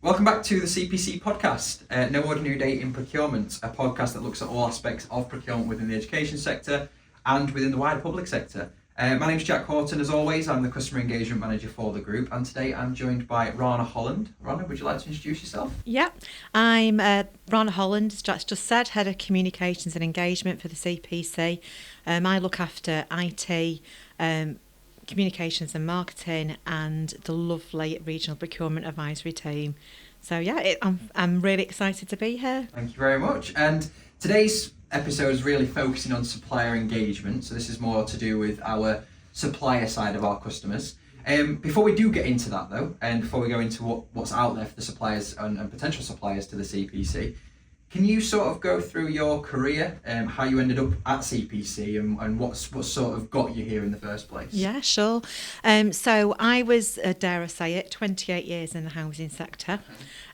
Welcome back to the CPC Podcast, No Ordinary Day in Procurement, a podcast that looks at all aspects of procurement within the education sector and within the wider public sector. My name's Jack Horton, as always. I'm the Customer Engagement Manager for the group, and today I'm joined by Rana Holland. Rana, would you like to introduce yourself? Yeah, I'm Rana Holland, as Jack's just said, Head of Communications and Engagement for the CPC. I look after IT, communications and marketing, and the lovely regional procurement advisory team. So yeah, I'm really excited to be here. Thank you very much. And today's episode is really focusing on supplier engagement. So this is more to do with our supplier side of our customers. Before we do get into that though, and before we go into what's out there for the suppliers and potential suppliers to the CPC, can you sort of go through your career, how you ended up at CPC and what sort of got you here in the first place? Yeah, sure. So I was, dare I say it, 28 years in the housing sector.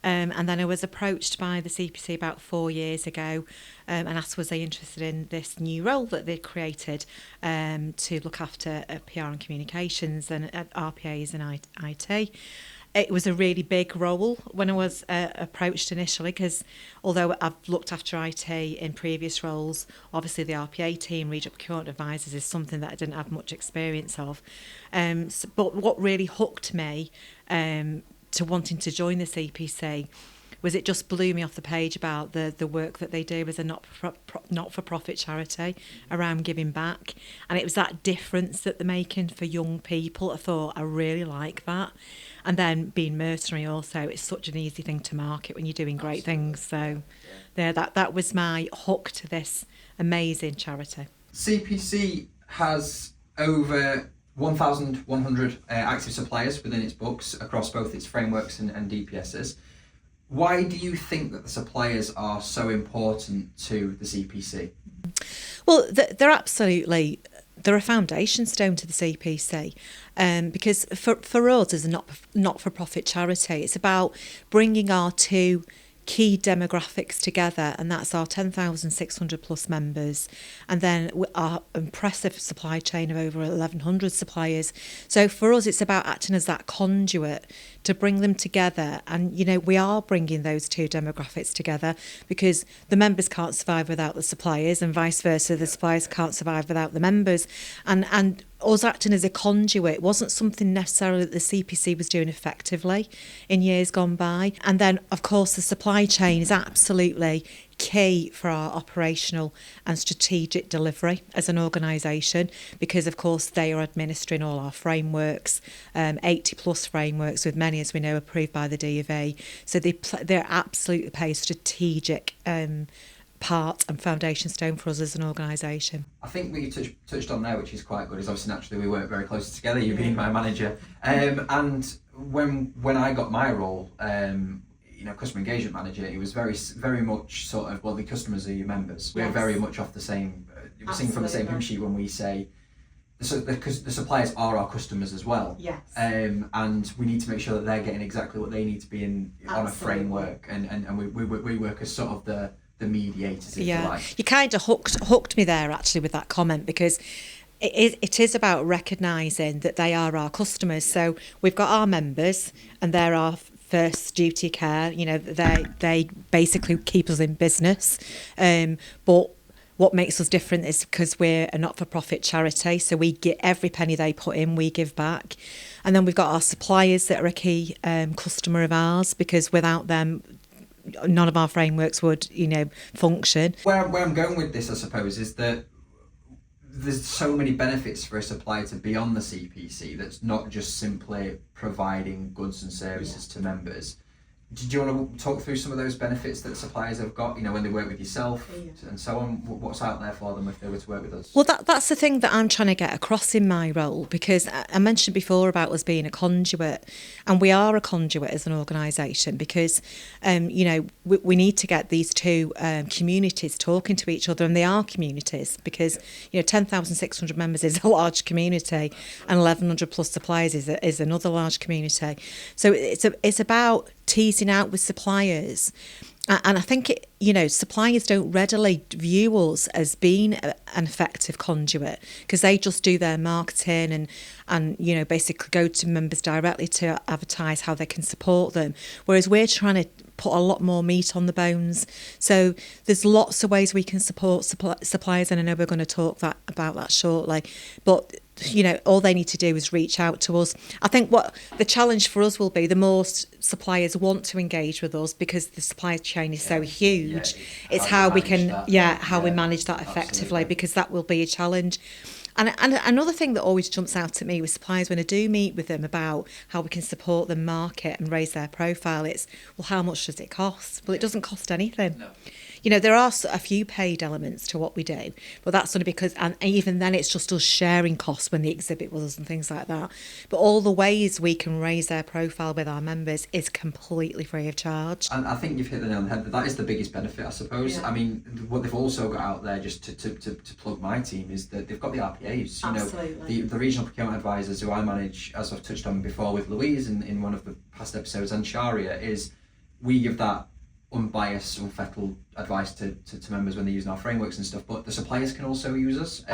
And then I was approached by the CPC about 4 years ago and asked was I interested in this new role that they'd created to look after PR and communications and RPAs and IT. It was a really big role when I was approached initially, because although I've looked after IT in previous roles, obviously the RPA team, regional procurement advisors, is something that I didn't have much experience of. But what really hooked me to wanting to join the CPC was it just blew me off the page about the work that they do as a not-for-profit charity around giving back. And it was that difference that they're making for young people. I thought, I really like that. And then being mercenary also, it's such an easy thing to market when you're doing great things. So yeah, that was my hook to this amazing charity. CPC has over 1,100 active suppliers within its books across both its frameworks and DPSs. Why do you think that the suppliers are so important to the CPC? Well, they're a foundation stone to the CPC, because for us as a not-for-profit charity, it's about bringing our two key demographics together, and that's our 10,600 plus members, and then our impressive supply chain of over 1,100 suppliers. So for us, it's about acting as that conduit to bring them together. And, you know, we are bringing those two demographics together because the members can't survive without the suppliers, and vice versa, the suppliers can't survive without the members. And us acting as a conduit wasn't something necessarily that the CPC was doing effectively in years gone by. And then, of course, the supply chain is absolutely key for our operational and strategic delivery as an organisation, because of course they are administering all our frameworks, 80 plus frameworks, with many, as we know, approved by the DfE. So they're absolutely play a strategic part and foundation stone for us as an organisation. I think what you touched on there, which is quite good, is obviously naturally we work very closely together, you being my manager. And when I got my role, customer engagement manager, it was very much sort of, well, the customers are your members. We're very much off the same, we're singing from the same hymn sheet when we say, because the suppliers are our customers as well. Yes. And we need to make sure that they're getting exactly what they need to be on a framework, and we work as sort of the mediators, if you like. You kind of hooked me there actually with that comment, because it is about recognising that they are our customers. So we've got our members, and they're our first duty of care. You know, they basically keep us in business. But what makes us different is because we're a not-for-profit charity, so we get every penny they put in, we give back. And then we've got our suppliers that are a key customer of ours, because without them, none of our frameworks would, function. Where I'm going with this, I suppose, is that there's so many benefits for a supplier to be on the CPC that's not just simply providing goods and services to members. Did you want to talk through some of those benefits that suppliers have got, when they work with yourself and so on? What's out there for them if they were to work with us? Well, that's the thing that I'm trying to get across in my role, because I mentioned before about us being a conduit, and we are a conduit as an organisation, because, we need to get these two communities talking to each other, and they are communities, because, 10,600 members is a large community, and 1,100 plus suppliers is another large community. So it's about teasing out with suppliers And I think, suppliers don't readily view us as being an effective conduit because they just do their marketing and basically go to members directly to advertise how they can support them. Whereas we're trying to put a lot more meat on the bones. So there's lots of ways we can support suppliers, and I know we're going to talk about that shortly. But all they need to do is reach out to us. I think what the challenge for us will be, the more suppliers want to engage with us because the supply chain is so huge. It's how we can, we manage that effectively. Absolutely. Because that will be a challenge. And another thing that always jumps out at me with suppliers when I do meet with them about how we can support the market and raise their profile, it's, well, how much does it cost? Well, it doesn't cost anything. No. There are a few paid elements to what we do, but that's only because, and even then it's just us sharing costs when they exhibit with us and things like that. But all the ways we can raise their profile with our members is completely free of charge. And I think you've hit the nail on the head, that is the biggest benefit, I suppose. Yeah. I mean, what they've also got out there, just to plug my team, is that they've got the RPAs. Absolutely. The regional procurement advisors who I manage, as I've touched on before with Louise in one of the past episodes, and Sharia, is we give that unbiased, unfettered advice to members when they're using our frameworks and stuff, but the suppliers can also use us.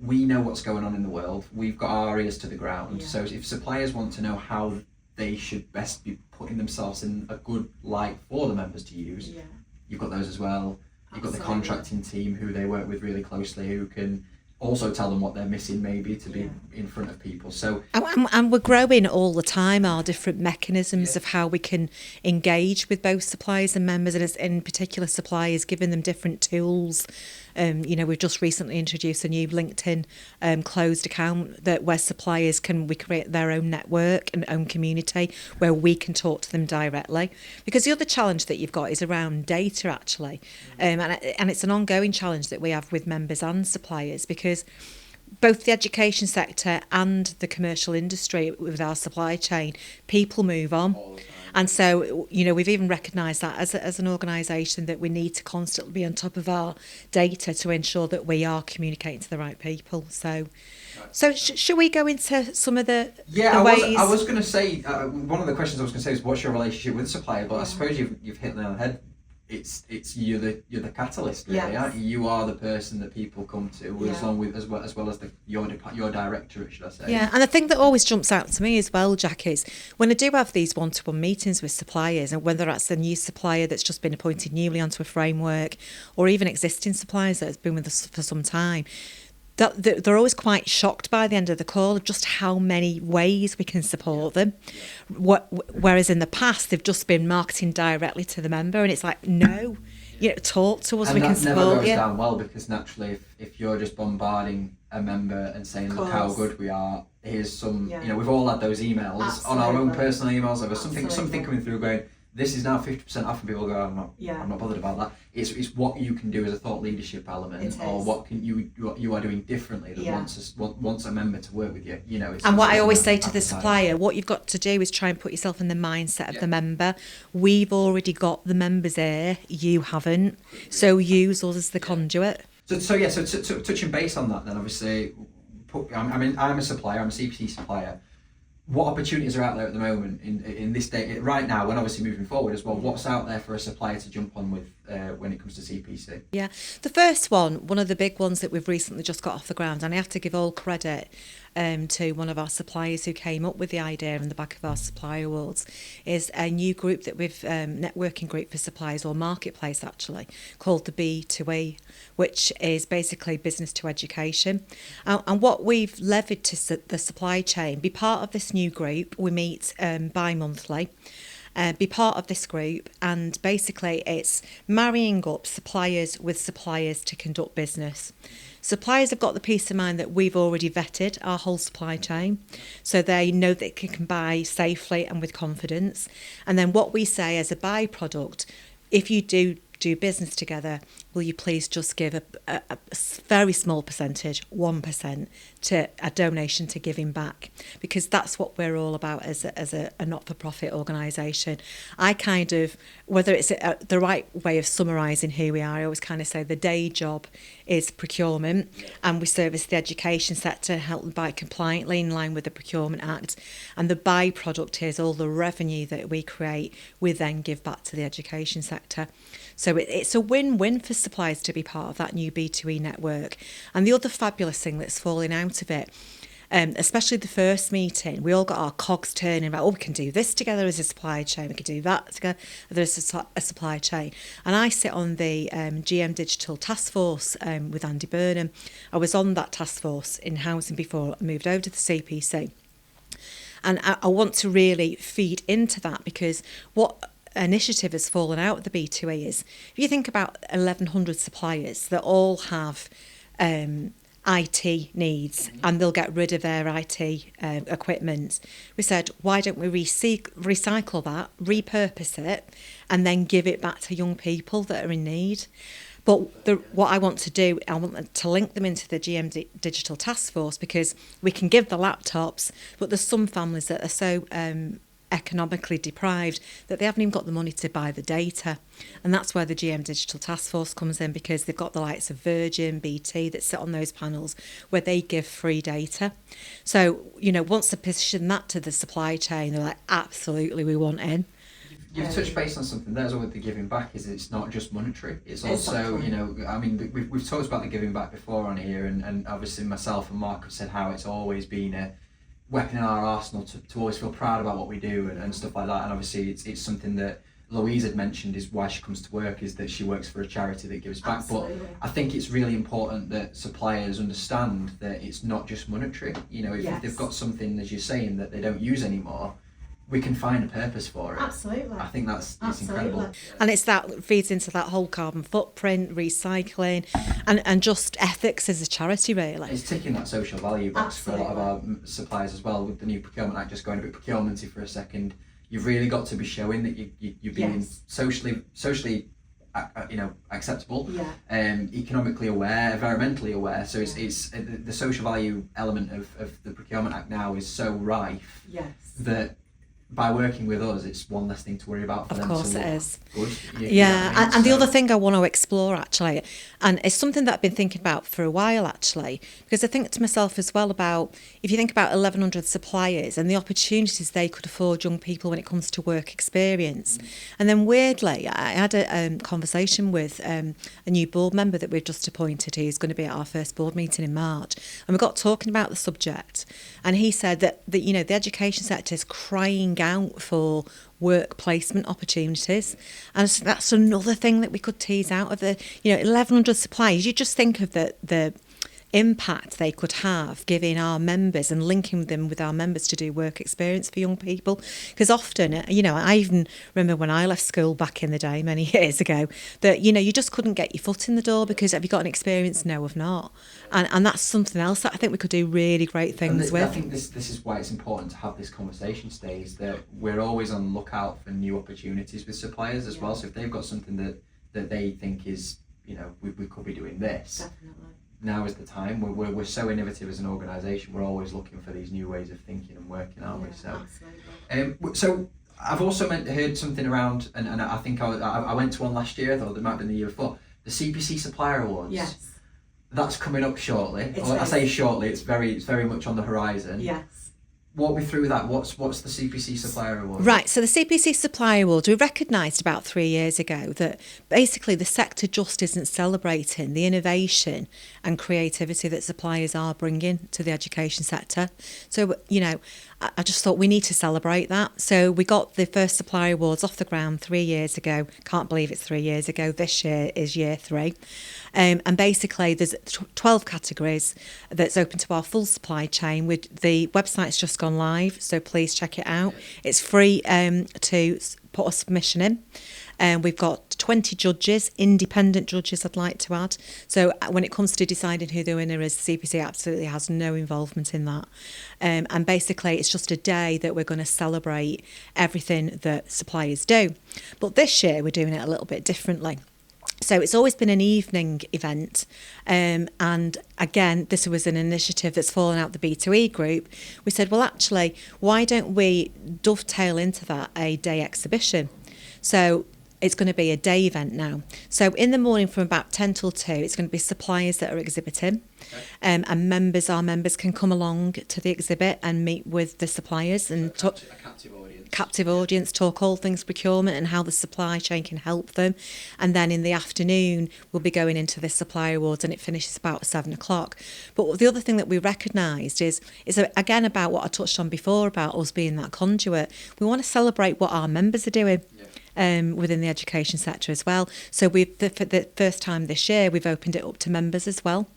We know what's going on in the world. We've got our ears to the ground. Yeah. So if suppliers want to know how they should best be putting themselves in a good light for the members to use, you've got those as well. You've got the contracting team who they work with really closely, who can also tell them what they're missing maybe to be in front of people. So and we're growing all the time our different mechanisms of how we can engage with both suppliers and members, and in particular suppliers, giving them different tools. We've just recently introduced a new LinkedIn closed account where suppliers can create their own network and own community where we can talk to them directly. Because the other challenge that you've got is around data, actually, and it's an ongoing challenge that we have with members and suppliers, because both the education sector and the commercial industry with our supply chain, people move on. And so, we've even recognised that as an organisation that we need to constantly be on top of our data to ensure that we are communicating to the right people. So should we go into some of the ways? I was going to say, one of the questions I was going to say is, what's your relationship with the supplier? But I suppose you've hit the nail on the head. It's you're the catalyst, really. Aren't you? You are the person that people come to, as well as your directorate, should I say? Yeah, and the thing that always jumps out to me as well, Jack, is when I do have these one-to-one meetings with suppliers, and whether that's a new supplier that's just been appointed newly onto a framework, or even existing suppliers that have been with us for some time, that they're always quite shocked by the end of the call of just how many ways we can support them. Whereas in the past, they've just been marketing directly to the member, and it's like, no, talk to us, we can support you. And that never goes down well, because naturally, if you're just bombarding a member and saying, look how good we are, here's some, we've all had those emails on our own personal emails, there was something coming through going, this is now 50% off, and people go, I'm not bothered about that. It's what you can do as a thought leadership element, or what you are doing differently that wants a member to work with you. And what I always say to the supplier, what you've got to do is try and put yourself in the mindset of the member. We've already got the members here, you haven't, so use us as the conduit. So touching base on that, then obviously, I'm a supplier, I'm a CPC supplier. What opportunities are out there at the moment in this day, right now, when obviously moving forward as well? What's out there for a supplier to jump on with when it comes to CPC? Yeah, the first one of the big ones that we've recently just got off the ground, and I have to give all credit to one of our suppliers who came up with the idea in the back of our supplier awards, is a new group that we've networking group for suppliers, or marketplace actually, called the B2E, which is basically business to education. And what we've levied to the supply chain, be part of this new group, we meet bi-monthly, be part of this group, and basically it's marrying up suppliers with suppliers to conduct business. Suppliers have got the peace of mind that we've already vetted our whole supply chain, so they know that they can buy safely and with confidence. And then what we say as a byproduct, if you do business together, will you please just give a very small percentage, 1%, to a donation to giving back? Because that's what we're all about as a not-for-profit organisation. I kind of, whether it's the right way of summarising who we are, I always kind of say the day job is procurement, and we service the education sector, help them buy compliantly in line with the Procurement Act, and the byproduct is all the revenue that we create, we then give back to the education sector. So it's a win-win for suppliers to be part of that new B2E network. And the other fabulous thing that's falling out of it, especially the first meeting, we all got our cogs turning about, oh, we can do this together as a supply chain, we can do that together as a supply chain. And I sit on the GM Digital Task Force with Andy Burnham. I was on that task force in housing before I moved over to the CPC. And I want to really feed into that, because what initiative has fallen out of the B2E is, if you think about 1,100 suppliers that all have IT needs and they'll get rid of their IT equipment, we said, why don't we recycle that, repurpose it, and then give it back to young people that are in need? But what I want to do, I want to link them into the GM Digital Task Force, because we can give the laptops, but there's some families that are so economically deprived that they haven't even got the money to buy the data. And that's where the GM Digital Task Force comes in, because they've got the likes of Virgin, BT that sit on those panels where they give free data. So, once they position that to the supply chain, they're like, absolutely, we want in. You've touched base on something there as well with the giving back, is it's not just monetary. It's also, we've talked about the giving back before on here, and obviously myself and Mark have said how it's always been a weapon in our arsenal to always feel proud about what we do and stuff like that. And obviously it's something that Louise had mentioned is why she comes to work, is that she works for a charity that gives back. Absolutely. But I think it's really important that suppliers understand that it's not just monetary. If they've got something, as you're saying, that they don't use anymore, we can find a purpose for it. Absolutely. I think it's incredible. And it's that feeds into that whole carbon footprint, recycling, and just ethics as a charity, really. It's ticking that social value box. Absolutely. For a lot of our suppliers as well. With the new Procurement Act, just going a bit procurementy for a second, you've really got to be showing that you're being socially acceptable, economically aware, environmentally aware. So it's the social value element of the Procurement Act now is so rife that by working with us, it's one less thing to worry about for them. Of course it is. Good. And the other thing I want to explore, actually, and it's something that I've been thinking about for a while, actually, because I think to myself as well about, if you think about 1,100 suppliers and the opportunities they could afford young people when it comes to work experience. And then weirdly, I had a conversation with a new board member that we've just appointed, who's going to be at our first board meeting in March. And we got talking about the subject. And he said that the education sector is crying out for work placement opportunities, and that's another thing that we could tease out of the 1,100 suppliers. You just think of the impact they could have giving our members and linking them with our members to do work experience for young people, because often I even remember when I left school back in the day many years ago that you just couldn't get your foot in the door because have you got an experience? No, I've not. And that's something else that I think we could do really great things with. I think this is why it's important to have this conversation today, is that we're always on the lookout for new opportunities with suppliers as well. So if they've got something that they think is, we could be doing this. Definitely. Now is the time. We're so innovative as an organisation. We're always looking for these new ways of thinking and working, aren't we? So, absolutely. So I've also heard something around, and I think I went to one last year, though it might have been the year before, the CPC Supplier Awards. Yes. That's coming up shortly. I say shortly. It's very much on the horizon. Yes. Walk me through that. What's the CPC Supplier Award? Right, so the CPC Supplier Award, we recognised about 3 years ago that basically the sector just isn't celebrating the innovation and creativity that suppliers are bringing to the education sector. So, I just thought we need to celebrate that. So we got the first Supplier Awards off the ground 3 years ago. Can't believe it's 3 years ago. This year is year 3. And basically there's 12 categories that's open to our full supply chain. The website's just gone live, so please check it out. It's free to put a submission in. We've got 20 judges, independent judges, I'd like to add. So when it comes to deciding who the winner is, the CPC absolutely has no involvement in that. And basically, it's just a day that we're going to celebrate everything that suppliers do. But this year, we're doing it a little bit differently. So it's always been an evening event. And again, this was an initiative that's fallen out the B2E group. We said, well, actually, why don't we dovetail into that a day exhibition? So it's going to be a day event now. So in the morning from about 10 till 2, it's going to be suppliers that are exhibiting. And our members can come along to the exhibit and meet with the suppliers and talk. A Captive audience, talk all things procurement and how the supply chain can help them. And then in the afternoon, we'll be going into the supplier awards, and it finishes about 7 o'clock. But the other thing that we recognised is again about what I touched on before about us being that conduit. We want to celebrate what our members are doing. Within the education sector as well. So for the first time this year, we've opened it up to members as well.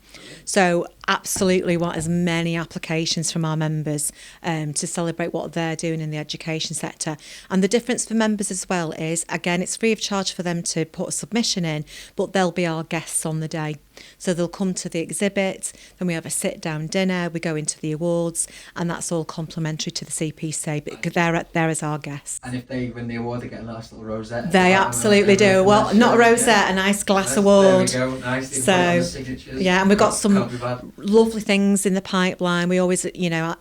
So absolutely want as many applications from our members to celebrate what they're doing in the education sector. And the difference for members as well is, again, it's free of charge for them to put a submission in, but they'll be our guests on the day. So they'll come to the exhibit, then we have a sit-down dinner, we go into the awards, and that's all complimentary to the CPC, because they're there as our guests. And if they win the award, they get a nice little rosette. They absolutely do. Well, not a rosette, a nice glass award. There we go, nice. So, yeah, and we've got some Can't be bad. lovely things in the pipeline. We always,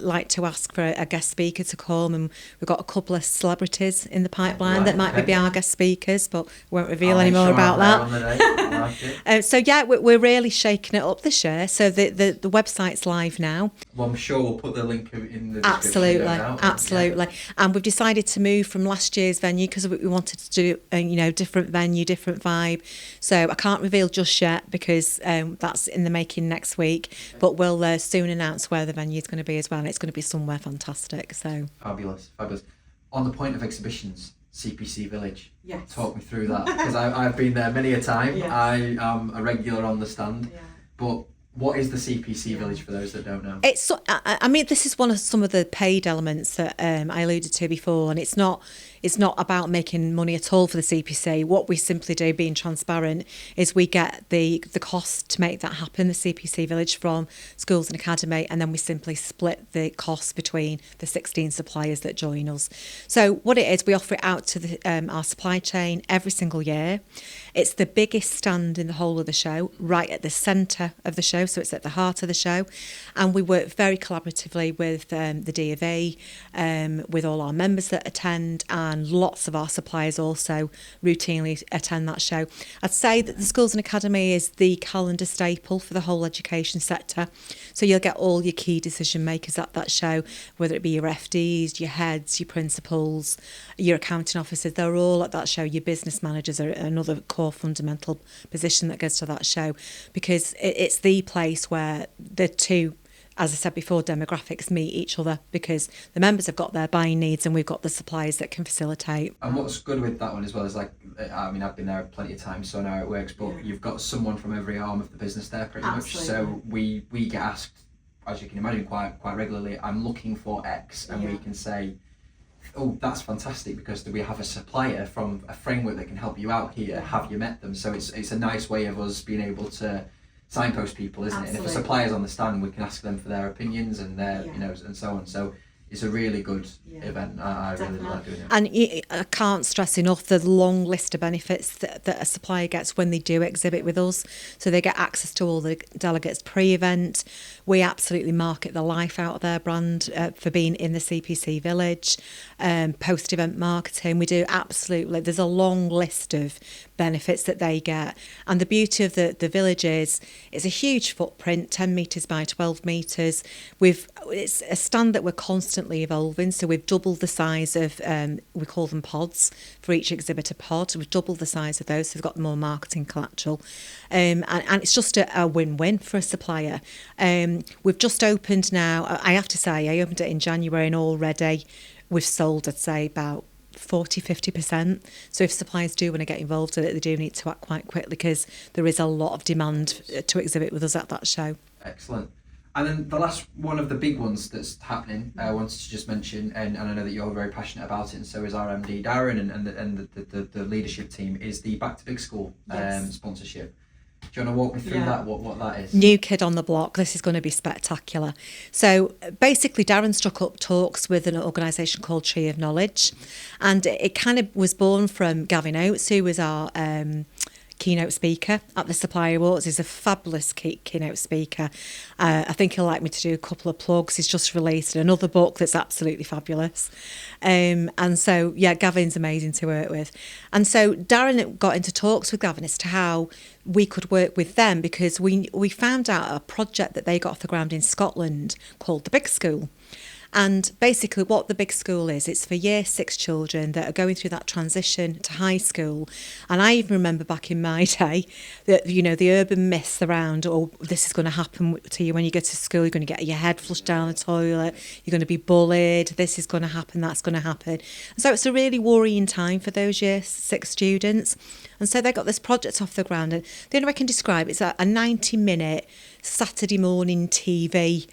like to ask for a guest speaker to come, and we've got a couple of celebrities in the pipeline that might be our guest speakers, but we won't reveal any more about that. So yeah, we're really shaking it up this year. So the website's live now. Well, I'm sure we'll put the link in the description. Absolutely. And we've decided to move from last year's venue because we wanted to do different venue, different vibe. So I can't reveal just yet because that's in the making next week. But we'll soon announce where the venue is going to be as well. And it's going to be somewhere fantastic. So fabulous. On the point of exhibitions, CPC Village. Yes. Talk me through that, because I've been there many a time. Yes. I am a regular on the stand. Yeah. But what is the CPC Village for those that don't know? This is one of some of the paid elements that I alluded to before, and it's not about making money at all for the CPC. What we simply do, being transparent, is we get the cost to make that happen, the CPC Village, from schools and academy, and then we simply split the costs between the 16 suppliers that join us. So what it is, we offer it out to our supply chain every single year. It's the biggest stand in the whole of the show, right at the centre of the show, so it's at the heart of the show. And we work very collaboratively with the D of E, with all our members that attend, and lots of our suppliers also routinely attend that show. I'd say that the Schools and Academy is the calendar staple for the whole education sector. So you'll get all your key decision makers at that show, whether it be your FDs, your heads, your principals, your accounting officers. They're all at that show. Your business managers are another core fundamental position that goes to that show, because it's the place where the two, as I said before, demographics meet each other, because the members have got their buying needs and we've got the suppliers that can facilitate. And what's good with that one as well is, I've been there plenty of times, so I know how it works, but you've got someone from every arm of the business there pretty much. So we get asked, as you can imagine, quite regularly, I'm looking for X, and we can say, oh, that's fantastic, because we have a supplier from a framework that can help you out here. Have you met them? So it's a nice way of us being able to signpost people, isn't it? And if a supplier's on the stand, we can ask them for their opinions and their, and so on. So it's a really good event. I really like doing it. And I can't stress enough the long list of benefits that a supplier gets when they do exhibit with us. So they get access to all the delegates pre-event. We absolutely market the life out of their brand for being in the CPC Village. Post-event marketing, we do absolutely. There's a long list of benefits that they get. And the beauty of the village is it's a huge footprint, 10 metres by 12 metres. It's a stand that we're constantly evolving, so we've doubled the size of, we call them pods, for each exhibitor pod. We've doubled the size of those, so we've got more marketing collateral. And it's just a win-win for a supplier. We've just opened now, I have to say, I opened it in January, and already we've sold, I'd say, about 40-50%. So if suppliers do want to get involved with it, they do need to act quite quickly, because there is a lot of demand to exhibit with us at that show. Excellent. And then the last one of the big ones that's happening, I wanted to just mention, and I know that you're very passionate about it, and so is our MD Darren and the leadership team, is the Back to Big School sponsorship. Do you want to walk me through that, what that is? New kid on the block. This is going to be spectacular. So basically, Darren struck up talks with an organisation called Tree of Knowledge, and it kind of was born from Gavin Oates, who was our keynote speaker at the Supplier Awards. He's a fabulous keynote speaker. I think he'll like me to do a couple of plugs. He's just released another book that's absolutely fabulous. And so, yeah, Gavin's amazing to work with. And so Darren got into talks with Gavin as to how we could work with them, because we found out a project that they got off the ground in Scotland called the Big School. And basically what the Big School is, it's for year 6 children that are going through that transition to high school. And I even remember back in my day that, you know, the urban myths around, oh, this is going to happen to you when you go to school, you're going to get your head flushed down the toilet, you're going to be bullied, this is going to happen, that's going to happen. And so it's a really worrying time for those year 6 students. And so they got this project off the ground, and the only way I can describe it's a 90-minute Saturday morning TV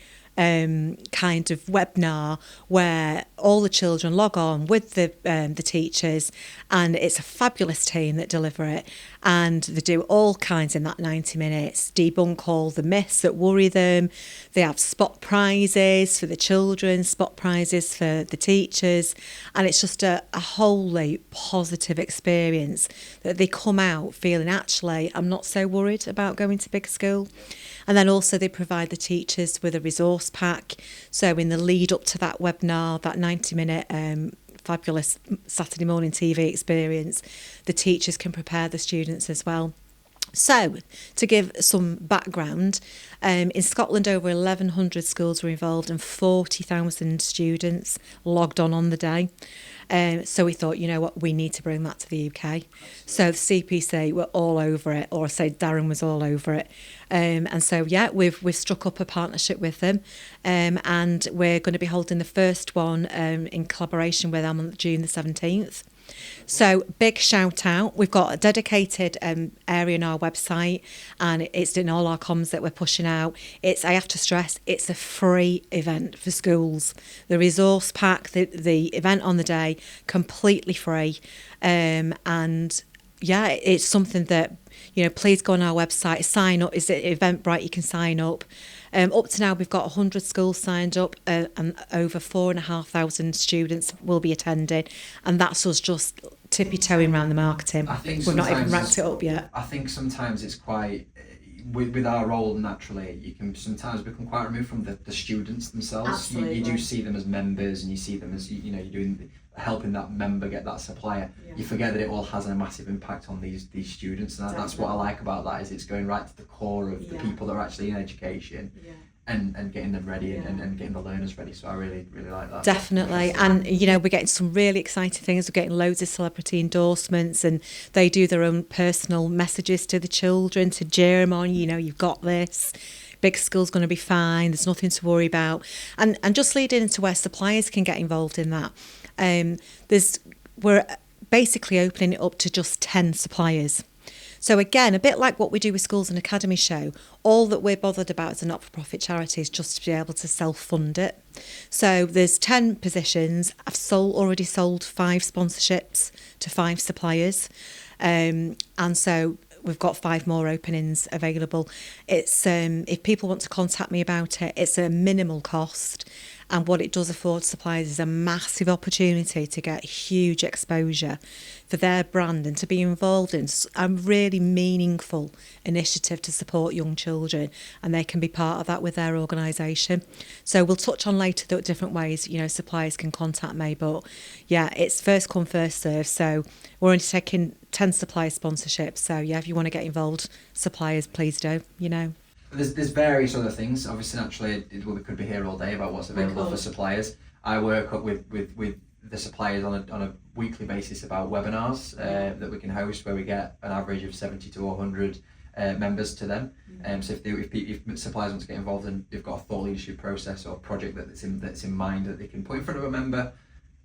kind of webinar where all the children log on with the teachers, and it's a fabulous team that deliver it, and they do all kinds in that 90 minutes, debunk all the myths that worry them. They have spot prizes for the children, spot prizes for the teachers, and it's just a wholly positive experience that they come out feeling, actually, I'm not so worried about going to big school. And then also they provide the teachers with a resource pack. So in the lead up to that webinar, that 90-minute fabulous Saturday morning TV experience, the teachers can prepare the students as well. So, to give some background, in Scotland over 1,100 schools were involved and 40,000 students logged on the day. So we thought, you know what, we need to bring that to the UK. So the CPC were all over it, or I say Darren was all over it. And so, yeah, we've struck up a partnership with them, and we're going to be holding the first one in collaboration with them on June the 17th. So big shout out. We've got a dedicated area on our website, and it's in all our comms that we're pushing out. I have to stress, it's a free event for schools. The resource pack, the event on the day, completely free. And yeah, it's something that, you know, please go on our website, sign up. Is it Eventbrite? You can sign up. Up to now, we've got 100 schools signed up, and over 4,500 students will be attending. And that's us just tippy-toeing around the marketing. We've not even ranked it up yet. I think sometimes it's quite, with our role naturally, you can sometimes become quite removed from the students themselves. Absolutely. You do see them as members, and you see them as, you know, you're doing helping that member get that supplier. Yeah. You forget that it all has a massive impact on these students, and that's what I like about that, is it's going right to the core of the people that are actually in education. Yeah. And getting them ready, and getting the learners ready. So I really like that. Definitely. And, you know, we're getting some really exciting things. We're getting loads of celebrity endorsements, and they do their own personal messages to the children to cheer them on. You know, you've got this. Big school's going to be fine. There's nothing to worry about. And just leading into where suppliers can get involved in that. We're basically opening it up to just 10 suppliers. So again, a bit like what we do with Schools and Academy Show, all that we're bothered about as a not-for-profit charity is just to be able to self-fund it. So there's 10 positions. I've already sold 5 sponsorships to 5 suppliers. And so we've got 5 more openings available. It's if people want to contact me about it, it's a minimal cost. And what it does afford suppliers is a massive opportunity to get huge exposure for their brand and to be involved in a really meaningful initiative to support young children, and they can be part of that with their organisation. So we'll touch on later the different ways, you know, suppliers can contact me, but yeah, it's first come, first served. So we're only taking 10 supplier sponsorships. So yeah, if you want to get involved, suppliers, please do, you know. There's various other things. Obviously, naturally, we could be here all day about what's available for suppliers. I work up with the suppliers on a weekly basis about webinars that we can host, where we get an average of 70 to 100 members to them. So if suppliers want to get involved and they've got a thought leadership process or project that's in mind that they can put in front of a member,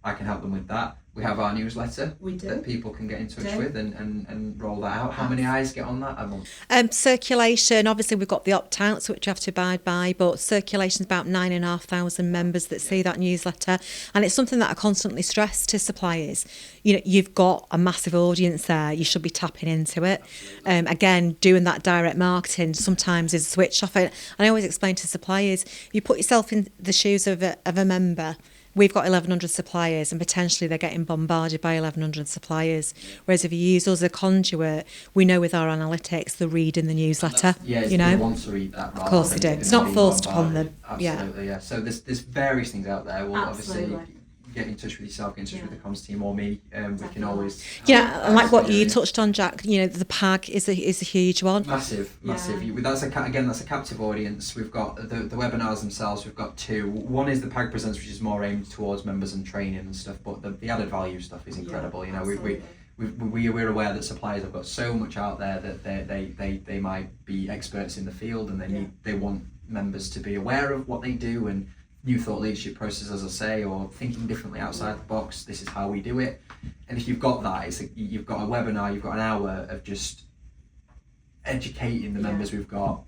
I can help them with that. We have our newsletter that people can get in touch with and roll that out. How many eyes get on that a month? Circulation, obviously we've got the opt-outs which you have to abide by, but circulation's about 9,500 members that see that newsletter, and it's something that I constantly stress to suppliers. You know, you've got a massive audience there, you should be tapping into it. Again, doing that direct marketing sometimes is a switch off. And I always explain to suppliers, you put yourself in the shoes of a member. we've got 1,100 suppliers and potentially they're getting bombarded by 1,100 suppliers. Whereas if you use us as a conduit, we know with our analytics they're reading the newsletter. They want to read that. Of course they do. It's not forced upon them. Absolutely, yeah. So there's various things out there. We'll Absolutely. obviously get in touch with yourself, get in touch with the comms team or me. We can always. And like what you touched on, Jack. The PAG is a huge one. Massive. That's a captive audience. We've got the webinars themselves. We've got two. One is the PAG Presents, which is more aimed towards members and training and stuff. But the added value stuff is incredible. We're aware that suppliers have got so much out there that they might be experts in the field, and they want members to be aware of what they do and new thought leadership process, as I say, or thinking differently outside the box. This is how we do it. And if you've got that, you've got a webinar, you've got an hour of just educating the members we've got.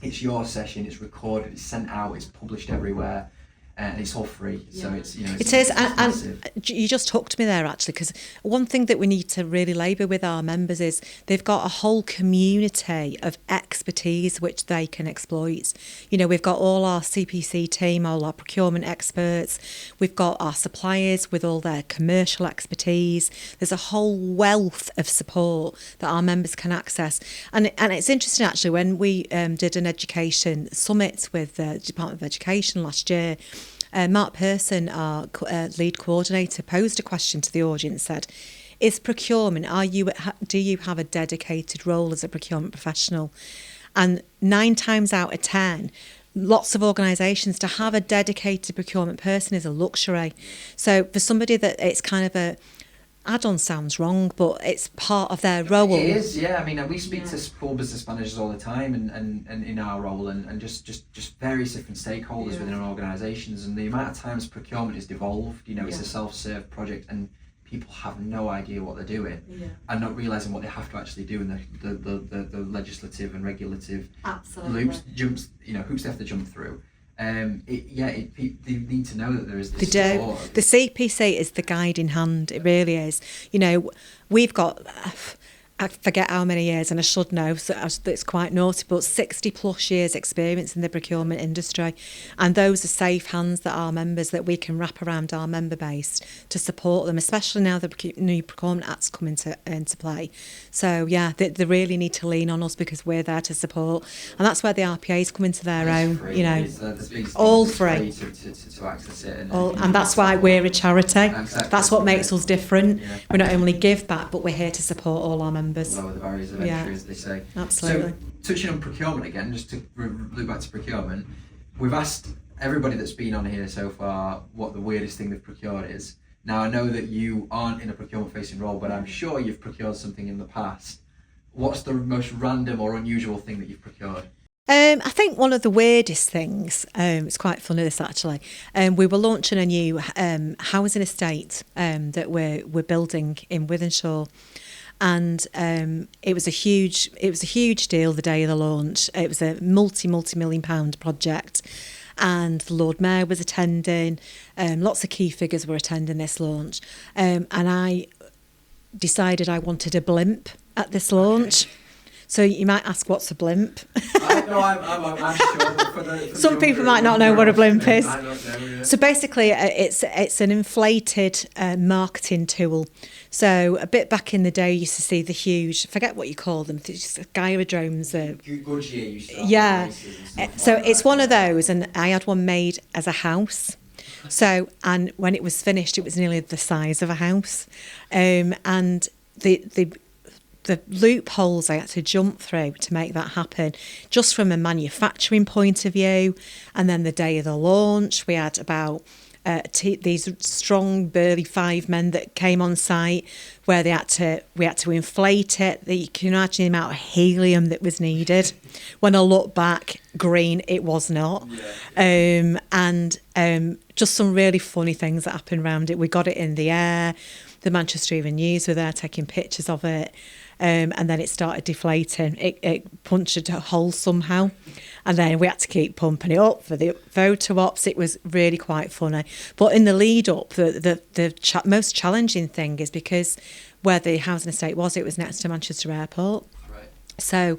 It's your session, it's recorded, it's sent out, it's published everywhere, and it's all free. So it's it is, and you just hooked me there actually, because one thing that we need to really labour with our members is they've got a whole community of expertise which they can exploit. We've got all our CPC team, all our procurement experts, we've got our suppliers with all their commercial expertise. There's a whole wealth of support that our members can access, and it's interesting actually, when we did an education summit with the Department of Education last year, Mark Pearson, our lead coordinator, posed a question to the audience, said, is procurement, do you have a dedicated role as a procurement professional? And 9 times out of 10, lots of organisations, to have a dedicated procurement person is a luxury. So for somebody that it's kind of a add-on sounds wrong, but it's part of their role. It is, yeah. I mean, we speak to small business managers all the time, and in our role, and just various different stakeholders within our organisations, and the amount of times procurement is devolved. It's a self-serve project, and people have no idea what they're doing, and not realising what they have to actually do, and the legislative and regulative hoops they have to jump through. They need to know that there is this support. The CPC is the guiding hand. It really is. We've got, I forget how many years, and I should know, so it's quite naughty, but 60 plus years experience in the procurement industry, and those are safe hands that our members, that we can wrap around our member base to support them, especially now the new Procurement Act's come into play. So they really need to lean on us, because we're there to support, and that's where the RPAs come into their own. Free. All free to access it, and that's why we're a charity. Exactly. That's what makes us different. We not only give back, but we're here to support all our members. Lower the barriers of entry, as they say. Absolutely. So, touching on procurement again, just to loop back to procurement, we've asked everybody that's been on here so far what the weirdest thing they've procured is. Now, I know that you aren't in a procurement-facing role, but I'm sure you've procured something in the past. What's the most random or unusual thing that you've procured? I think one of the weirdest things, it's quite funny this actually, we were launching a new housing estate that we're building in Wythenshawe. And it was a huge deal the day of the launch. It was a multi-million-pound project, and the Lord Mayor was attending. Lots of key figures were attending this launch, and I decided I wanted a blimp at this launch. So you might ask, what's a blimp? I'm sure. For Some people might not know what a blimp is. I don't know, yeah. So basically, it's an inflated marketing tool. So a bit back in the day, you used to see the huge, I forget what you call them, gyrodromes. Goodyear used to have races and stuff So like it's that. one of those, and I had one made as a house. So, and when it was finished, it was nearly the size of a house, and the loopholes I had to jump through to make that happen, just from a manufacturing point of view. And then the day of the launch, we had about these strong, burly 5 men that came on site, where we had to inflate it. You can imagine the amount of helium that was needed. When I look back, green, it was not. And just some really funny things that happened around it. We got it in the air. The Manchester Evening News were there taking pictures of it. And then it started deflating. It punctured a hole somehow, and then we had to keep pumping it up for the photo ops. It was really quite funny. But in the lead up, the most challenging thing is because where the housing estate was, it was next to Manchester Airport. Right. So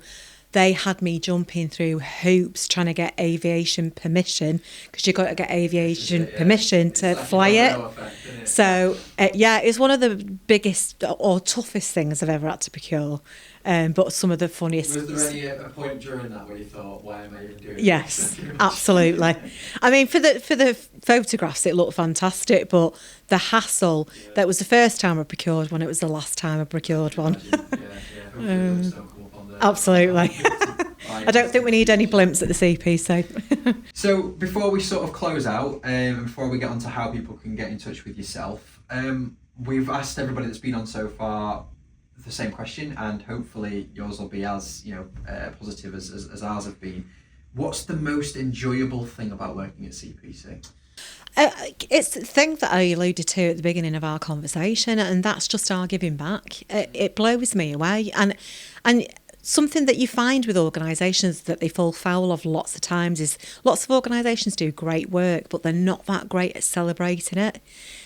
they had me jumping through hoops trying to get aviation permission, because you've got to get aviation permission to fly it. So, it's one of the biggest or toughest things I've ever had to procure, but some of the funniest. Was there any a point during that where you thought, why am I even doing Yes, this? absolutely. I mean, for the photographs, it looked fantastic, but the hassle, that was the first time I procured one, it was the last time I procured one. Absolutely. I don't think we need any blimps at the CPC. So before we sort of close out, and before we get on to how people can get in touch with yourself, we've asked everybody that's been on so far the same question, and hopefully yours will be as positive as ours have been. What's the most enjoyable thing about working at CPC? It's the thing that I alluded to at the beginning of our conversation, and that's just our giving back. It blows me away, and something that you find with organisations that they fall foul of lots of times is lots of organisations do great work, but they're not that great at celebrating it.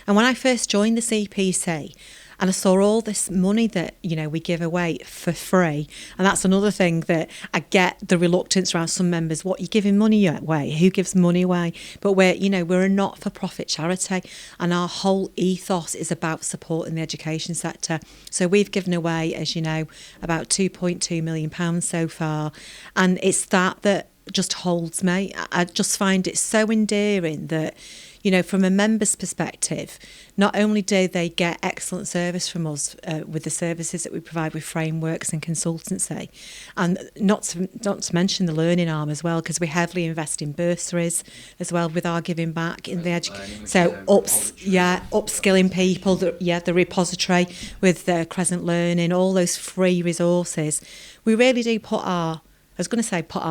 And when I first joined the CPC, and I saw all this money that, we give away for free. And that's another thing that I get the reluctance around some members. What, you're giving money away? Who gives money away? But we're a not-for-profit charity, and our whole ethos is about supporting the education sector. So we've given away, as you know, about £2.2 million so far. And it's that just holds me. I just find it so endearing that, from a member's perspective, not only do they get excellent service from us with the services that we provide with frameworks and consultancy, and not to mention the learning arm as well, because we heavily invest in bursaries as well with our giving back in the education. So upskilling people, the repository with the Crescent Learning, all those free resources. We really do put our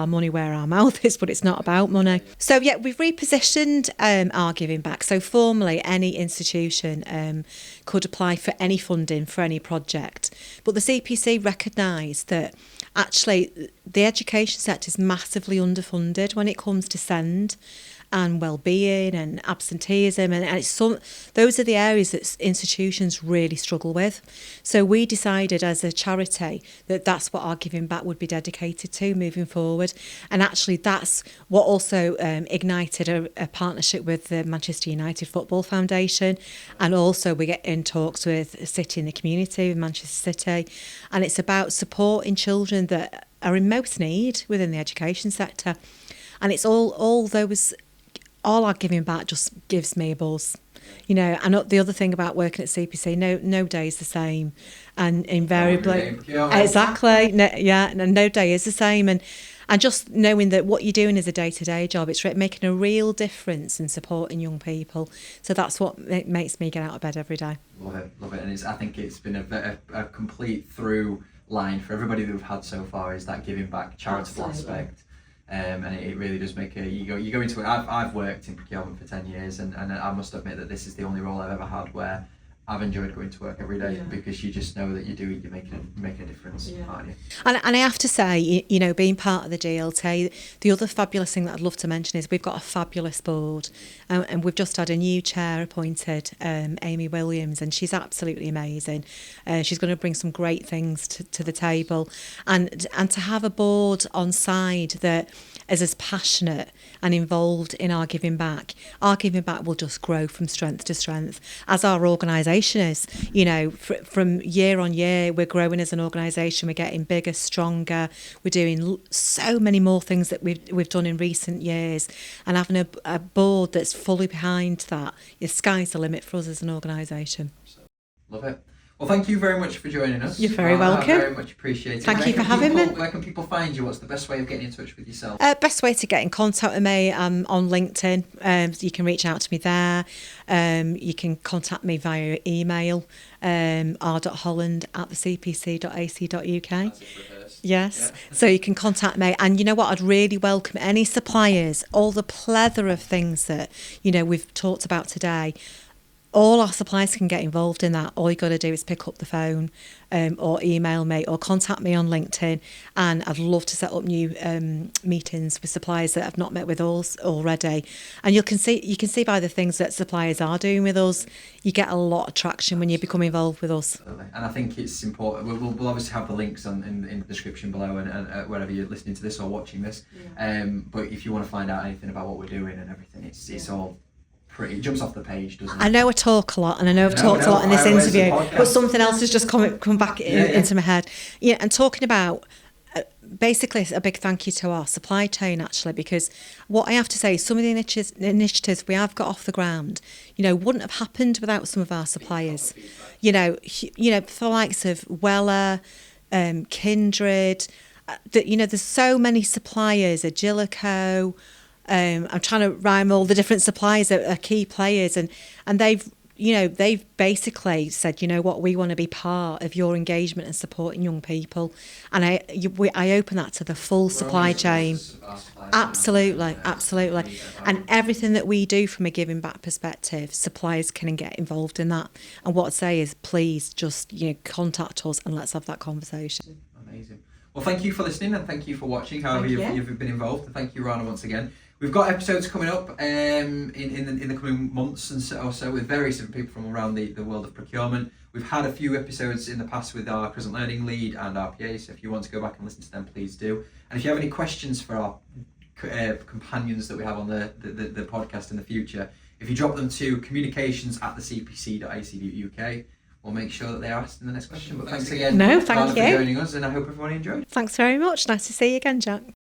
money where our mouth is, but it's not about money. So we've repositioned our giving back. So formally, any institution could apply for any funding for any project. But the CPC recognised that actually the education sector is massively underfunded when it comes to SEND and well-being and absenteeism, and those are the areas that institutions really struggle with. So we decided as a charity that that's what our giving back would be dedicated to moving forward, and actually that's what also ignited a partnership with the Manchester United Football Foundation, and also we get in talks with City in the Community, with Manchester City, and it's about supporting children that are in most need within the education sector, and it's all our giving back just gives me a buzz, And the other thing about working at CPC, no day is the same, and invariably, exactly, no day is the same, and just knowing that what you're doing is a day-to-day job, it's making a real difference in supporting young people. So that's what makes me get out of bed every day. Love it, and I think it's been a complete through line for everybody that we've had so far is that giving back, charitable aspect. And it really does make you go into it. I've worked in procurement for 10 years, and I must admit that this is the only role I've ever had where I've enjoyed going to work every day, because you just know that you're making a difference, aren't you? And I have to say, being part of the DLT, the other fabulous thing that I'd love to mention is we've got a fabulous board, and we've just had a new chair appointed, Amy Williams, and she's absolutely amazing. She's going to bring some great things to the table, and to have a board on side that is as passionate and involved in our giving back will just grow from strength to strength, as our organisation is. From year on year, we're growing as an organisation, we're getting bigger, stronger, we're doing so many more things that we've done in recent years, and having a board that's fully behind that, the sky's the limit for us as an organisation. Love it. Well, thank you very much for joining us. You're very welcome. I very much appreciate it. Thank you for having me. Where can people find you? What's the best way of getting in touch with yourself? Best way to get in contact with me on LinkedIn. You can reach out to me there. You can contact me via email, r.holland@thecpc.ac.uk. Yes. So you can contact me, and you know what, I'd really welcome any suppliers, all the plethora of things that we've talked about today. all our suppliers can get involved in that. All you got to do is pick up the phone or email me or contact me on LinkedIn, and I'd love to set up new meetings with suppliers that have not met with us already. And you can see by the things that suppliers are doing with us, you get a lot of traction when you become involved with us. Absolutely. And I think it's important. We'll obviously have the links in the description below and wherever you're listening to this or watching this. But if you want to find out anything about what we're doing and everything, it's all pretty. It jumps off the page, doesn't it? I know I talk a lot, and I know I've talked a lot in this interview, but something else has just come back into my head. Yeah, and talking about basically a big thank you to our supply chain, actually, because what I have to say is some of the initiatives we have got off the ground, wouldn't have happened without some of our suppliers. For the likes of Weller, Kindred, there's so many suppliers, Agilico. I'm trying to rhyme all the different suppliers that are key players, and they've basically said, what, we want to be part of your engagement and supporting young people, and I open that to the full supply chain. Absolutely. And everything that we do from a giving back perspective, suppliers can get involved in that. And what I'd say is, please just contact us and let's have that conversation. Amazing. Well, thank you for listening and thank you for watching. However you've been involved, and thank you, Rana, once again. We've got episodes coming up in the coming months or so with various different people from around the world of procurement. We've had a few episodes in the past with our Crescent Learning lead and our PA, so if you want to go back and listen to them, please do. And if you have any questions for our companions that we have on the podcast in the future, if you drop them to communications@thecpc.ac.uk, we'll make sure that they are asked in the next question. But thanks again, Rana, for joining us, and I hope everyone enjoyed. Thanks very much. Nice to see you again, Jack.